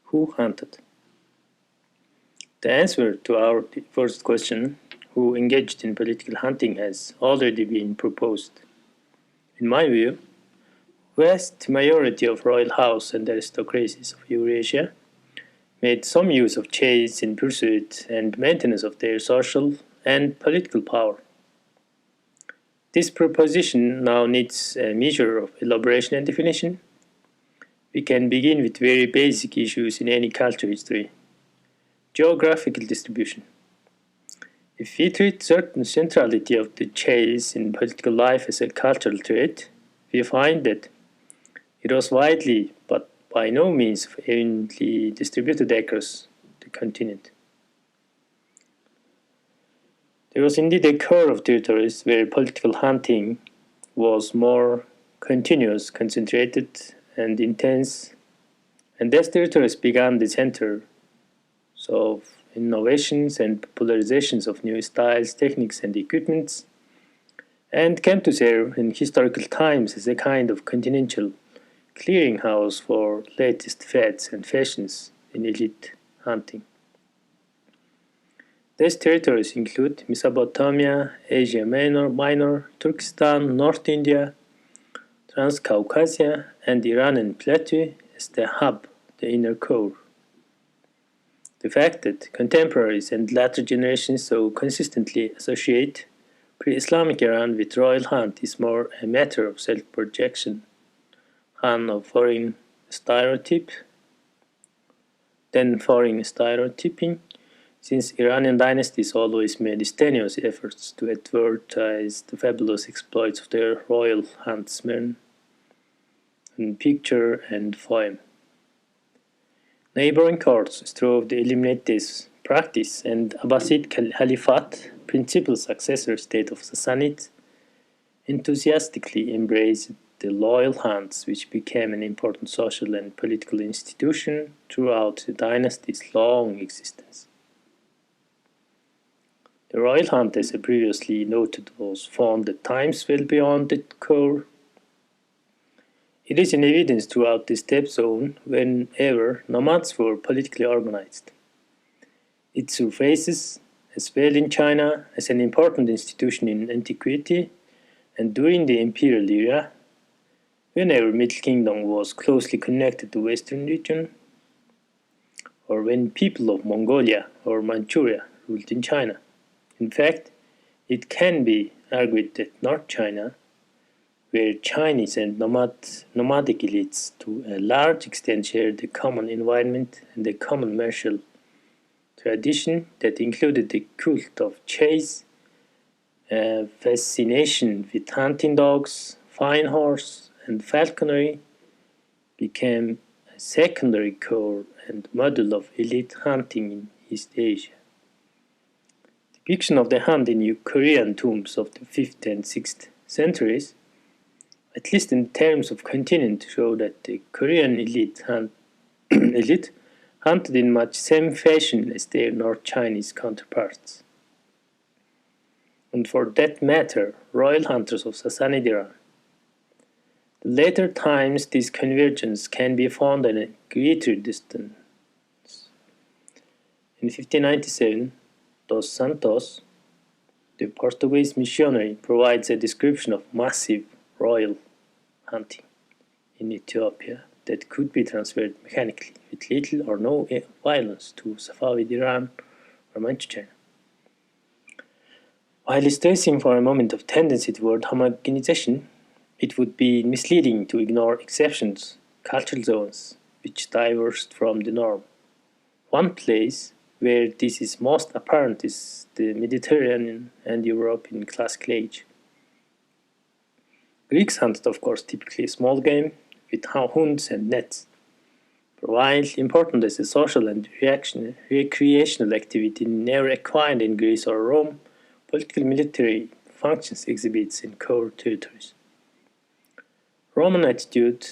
Who hunted? The answer to our first question, who engaged in political hunting, has already been proposed. In my view, vast majority of royal house and aristocracies of Eurasia made some use of chase in pursuit and maintenance of their social and political power. This proposition now needs a measure of elaboration and definition. We can begin with very basic issues in any culture history. Geographical distribution. If we treat certain centrality of the chase in political life as a cultural trait, we find that it was widely but by no means evenly distributed across the continent. There was indeed a core of territories where political hunting was more continuous, concentrated, and intense, and these territories began the center of innovations and popularizations of new styles, techniques, and equipments, and came to serve in historical times as a kind of continental clearinghouse for latest fads and fashions in elite hunting. These territories include Mesopotamia, Asia Minor, Turkestan, North India, Transcaucasia, and Iranian plateau as the hub, the inner core. The fact that contemporaries and latter generations so consistently associate pre-Islamic Iran with royal hunt is more a matter of self-projection than of foreign stereotype than foreign stereotyping, since Iranian dynasties always made strenuous efforts to advertise the fabulous exploits of their royal huntsmen in picture and poem. Neighboring courts strove to eliminate this practice, and Abbasid Caliphate, principal successor state of Sassanids, enthusiastically embraced the loyal hunts, which became an important social and political institution throughout the dynasty's long existence. The royal hunt, as I previously noted, was found at times well beyond the core. It is in evidence throughout the steppe zone whenever nomads were politically organized. It surfaces as well in China as an important institution in antiquity and during the imperial era, whenever Middle Kingdom was closely connected to Western region, or when people of Mongolia or Manchuria ruled in China. In fact, it can be argued that North China, where Chinese and nomadic elites to a large extent shared a common environment and a common martial tradition that included the cult of chase, a fascination with hunting dogs, fine horse, and falconry, became a secondary core and model of elite hunting in East Asia. Depiction of the hunt in Korean tombs of the 5th and 6th centuries, at least in terms of continent, show that the Korean elite hunted in much same fashion as their North Chinese counterparts. And for that matter, royal hunters of Sassanid Iran. The later times this convergence can be found at a greater distance. In 1597, Dos Santos, the Portuguese missionary, provides a description of massive royal hunting in Ethiopia that could be transferred mechanically with little or no violence to Safavid Iran or Manchu China. While stressing for a moment of tendency toward homogenization, it would be misleading to ignore exceptions, cultural zones, which diverged from the norm. One place where this is most apparent is the Mediterranean and European classical age. Greeks hunted, of course, typically small game with hounds and nets. But while important as a social and recreational activity never acquired in Greece or Rome, political military functions exhibits in core territories. Roman attitude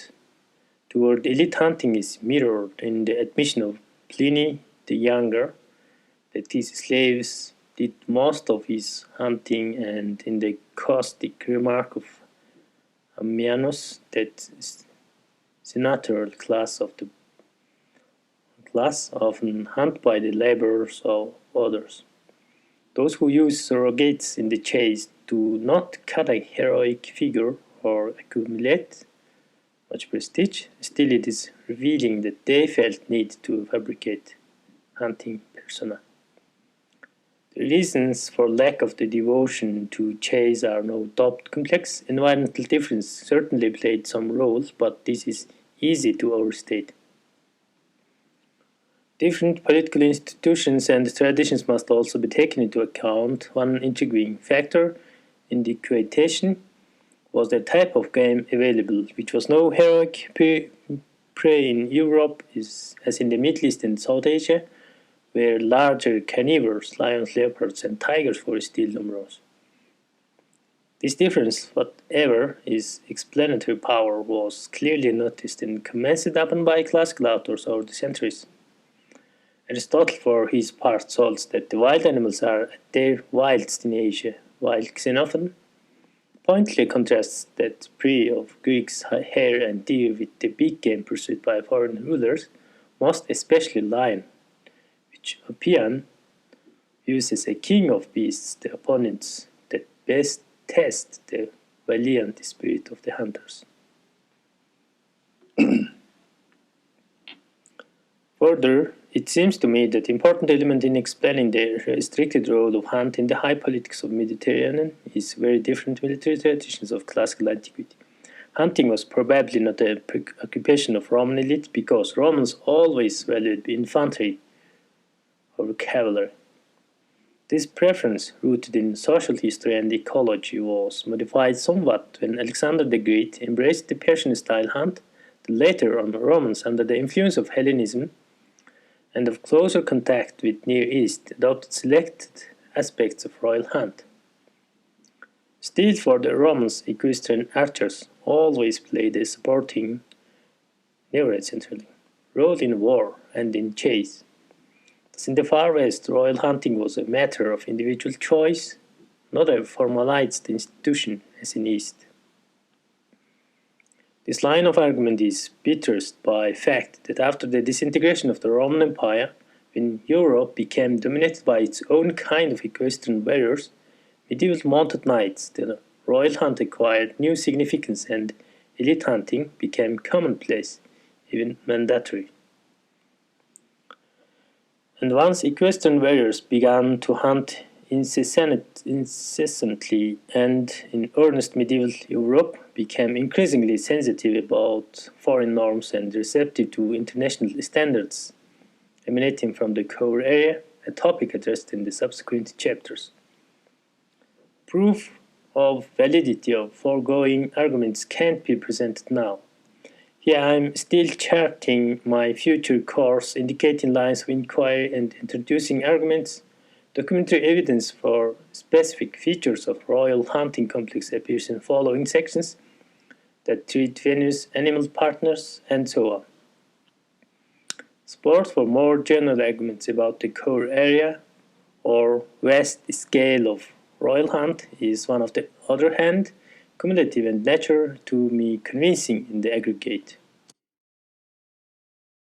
toward elite hunting is mirrored in the admission of Pliny the Younger that his slaves did most of his hunting, and in the caustic remark of Ammianus that senatorial class often hunt by the laborers of others. Those who use surrogates in the chase do not cut a heroic figure or accumulate much prestige. Still, it is revealing that they felt need to fabricate hunting persona. The reasons for lack of the devotion to chase are no doubt complex. Environmental difference certainly played some role, but this is easy to overstate. Different political institutions and traditions must also be taken into account. One intriguing factor in the equation was the type of game available, which was no heroic prey in Europe as in the Middle East and South Asia, where larger carnivores, lions, leopards, and tigers were still numerous. This difference, whatever its explanatory power, was clearly noticed and commenced upon by classical authors over the centuries. Aristotle, for his part, holds that the wild animals are at their wildest in Asia, while Xenophon pointedly contrasts that prey of Greeks, hare and deer, with the big game pursued by foreign rulers, most especially lion, which Oppian views as a king of beasts, the opponents that best test the valiant spirit of the hunters. Further, it seems to me that important element in explaining the restricted role of hunt in the high politics of Mediterranean is very different military traditions of classical antiquity. Hunting was probably not a preoccupation of Roman elite because Romans always valued infantry over cavalry. This preference, rooted in social history and ecology, was modified somewhat when Alexander the Great embraced the Persian-style hunt. The later on Romans, under the influence of Hellenism and of closer contact with Near East, adopted selected aspects of royal hunt. Still, for the Romans, equestrian archers always played a supporting, never essentially, role in war and in chase. Thus, in the Far West, royal hunting was a matter of individual choice, not a formalized institution as in East. This line of argument is buttressed by the fact that after the disintegration of the Roman Empire, when Europe became dominated by its own kind of equestrian warriors, medieval mounted knights, the royal hunt acquired new significance and elite hunting became commonplace, even mandatory. And once equestrian warriors began to hunt incessantly and in earnest, medieval Europe became increasingly sensitive about foreign norms and receptive to international standards emanating from the core area, a topic addressed in the subsequent chapters. Proof of validity of foregoing arguments can't be presented now. Here I am still charting my future course, indicating lines of inquiry and introducing arguments. Documentary evidence for specific features of royal hunting complex appears in following sections that treat venues, animal partners, and so on. Support for more general arguments about the core area or vast scale of royal hunt is, on the other hand, cumulative and natural to me convincing in the aggregate.